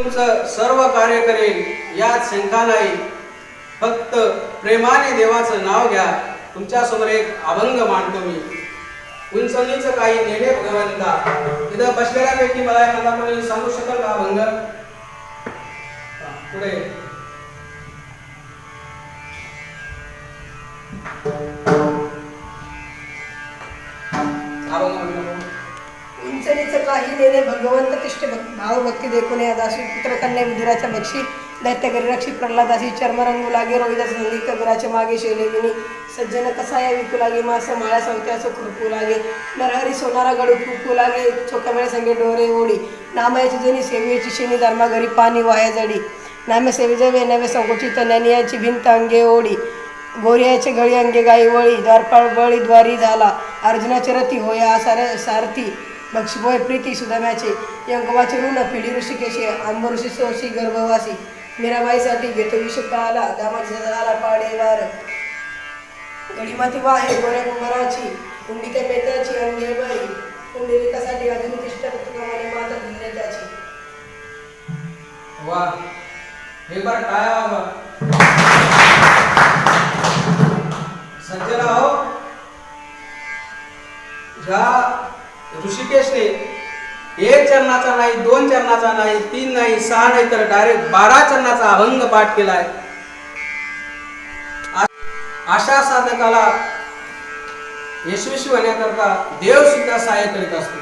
तुमचं सर्व कार्य करेल यात शंका नाही. फक्त प्रेमाने देवाचं नाव घ्या. तुमच्या समोर एक अभंग मांडतो मी. उंच नीच काही नेले भगवंता. इथं बसलेल्यापैकी मला एखादा कोणी सांगू शकाल का अभंग? पुढे उंचनीच काही नेले भगवंत तिष्ठ भाव भक्ती देखून या दासी पुत्र कन्या विधुराच्या बक्षी दैत्य गरिरक्षी प्रल्हादासी चर्मरंगू लागे रोहिदास संगी कबीराच्या मागे शेलेविनी सज्जन कसा या विकू लागे मास माळ्या सवत्याचं खुरपू लागे नरहरी सोनारा गडू फुकू लागे चोका वेळे संगे डोरे ओढी नामयाची जणी सेवेची शेणी धर्मा घरी पाणी वाया जडी नामे सेवे जवे नवे संकोचित ज्ञानियाची भिंत अंगे ओढी गोरियाचे गळी अंगे गाई वळी द्वारपाळ बळी द्वारी झाला अर्जुनाचे रथी होया सारथी बक्षिपोय प्रीती सुदाम्याचे यंकवाचे ऋण पिढी ऋषिकेशी आंब ऋषी सोशी गर्भवासी मीराबाईसाठी घेतो विष पाला दामाची झाला पाडेवार गडीमाती वाहे गोऱ्या कुंभाराची कुंडिके मेत्याची अंगे बाई कुंडलिकासाठी अजून तिष्ठ तुकामाने माता दिले त्याची. वा एक बार टाळ्या वाजवा. सज्जना हो, ज्या ऋषिकेशने एक चरणाचा नाही, दोन चरणाचा नाही, तीन नाही, सहा नाही तर डायरेक्ट 12 चरणाचा अभंग पाठ केलाय. अशा साधकाला यशस्वी होण्याकरता देव सुद्धा सहाय्य करीत असतो.